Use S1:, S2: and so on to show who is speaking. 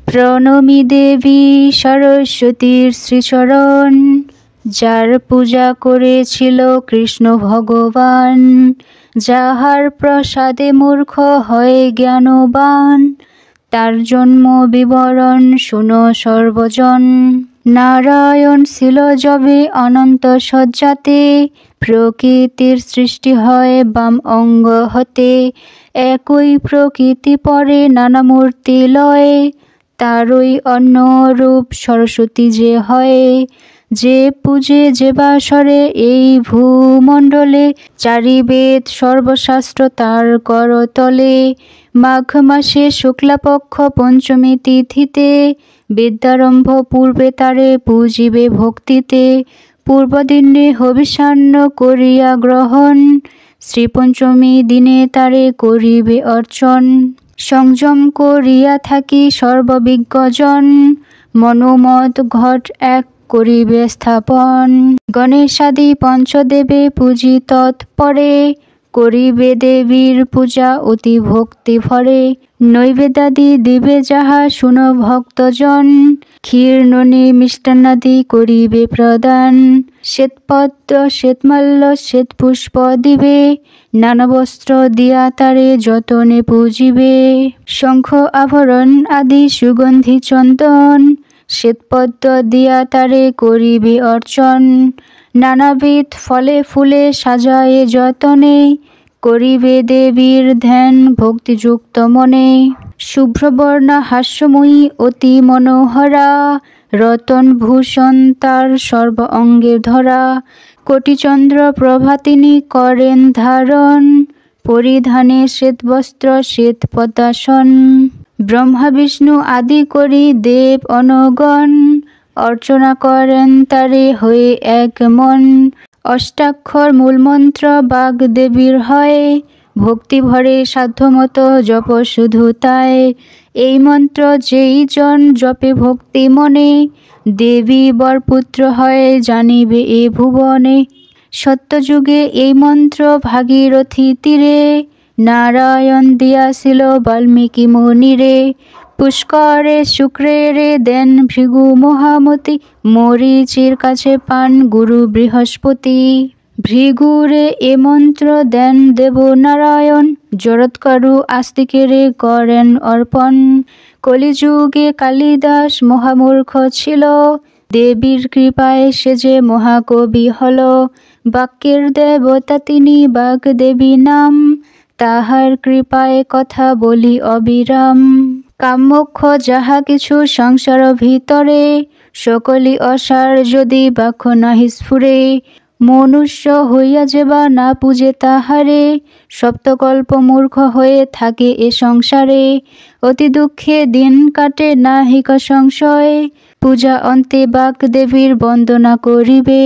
S1: প্রণমি দেবী সরস্বতীর শ্রীচরণ, যার পূজা করেছিল কৃষ্ণ ভগবান। যাহার প্রসাদে মূর্খ হয় জ্ঞানবান, তার জন্ম বিবরণ শুনো সর্বজন। নারায়ণ ছিল যবে অনন্ত সজ্জাতে, প্রকৃতির সৃষ্টি হয় বাম অঙ্গ হতে। একই প্রকৃতি পরে নানা মূর্তি লয়, তারই অন্য রূপ সরস্বতী যে হয়। যে পূজে যে বাসরে এই ভূমণ্ডলে, চারি বেদ সর্বশাস্ত্র তার করতলে। মাঘ মাসে শুক্লাপক্ষ পঞ্চমী তিথিতে, বিদ্যারম্ভ পূর্বে তারে পূজিবে ভক্তিতে। পূর্বদিনে হবিষান্ন করিয়া গ্রহণ, শ্রীপঞ্চমী দিনে তারে করিবে অর্চন। সংযম করিয়া থাকি সর্ববিজ্ঞজন, মনোমত ঘট এক করিবে স্থাপন। গণেশাদি পঞ্চদেবে পূজি তৎপরে, করিবে দেবীর পূজা অতি ভক্তি ভরে। নৈবেদ্যাদি দিবে যাহা শুনো ভক্তজন, ক্ষীর ননি মিষ্টান্নাদি করিবে প্রদান। শ্বেতপদ্ম শ্বেতমাল্য শ্বেতপুষ্প দিবে, নানা বস্ত্র দিয়া তারে যতনে পূজিবে। শঙ্খ আভরণ আদি সুগন্ধি চন্দন, শ্বেতপদ্ম দিয়া তারে করিবে অর্চন। নানাবিধ ফলে ফুলে সাজায়ে যতনে, করিবে দেবীর ধ্যান ভক্তিযুক্ত মনে। শুভ্রবর্ণা হাস্যময়ী অতি মনোহরা, রতন ভূষণ তার সর্ব অঙ্গে ধরা। কোটিচন্দ্র প্রভা তিনি করেন ধারণ, পরিধানে শ্বেতবস্ত্র শ্বেত পদ্মাসন। ব্রহ্মা বিষ্ণু আদি করি দেব অনগণ, অর্চনা করেন তারে হয়ে এক মন। অষ্টাক্ষর মূলমন্ত্র বাগদেবীর হয়, ভক্তি ভরে সাধ্যমতো জপ শুধু তাই। এই মন্ত্র যেই জন জপে ভক্তি মনে, দেবী বরপুত্র হয় জানিবে এ ভুবনে। সত্যযুগে এই মন্ত্র ভাগীরথী তীরে, নারায়ণ দিয়াছিল বাল্মীকি মুনিরে। পুষ্করে শুক্রেরে দেন ভৃগু মহামতি, মরীচির কাছে পান গুরু বৃহস্পতি। ভৃগুরে এ মন্ত্র দেন দেব নারায়ণ, জরৎকারু আস্তিকেরে করেন অর্পণ। কলিযুগে কালিদাস মহামূর্খ ছিল, দেবীর কৃপায় সে যে মহাকবি হল। বাক্যের দেবতা তিনি বাগদেবী নাম, তাহার কৃপায় কথা বলি অবিরাম। কামমোক্ষ যাহা কিছু সংসার ভিতরে, সকলই অসার যদি বাক্য নাহি স্ফুরে। মনুষ্য হইয়া যে বা না পূজে তাহারে, সপ্তকল্প মূর্খ হয়ে থাকে এ সংসারে। অতি দুঃখে দিন কাটে নাহিক সংশয়, পূজা অন্তে বাগদেবীর বন্দনা করিবে।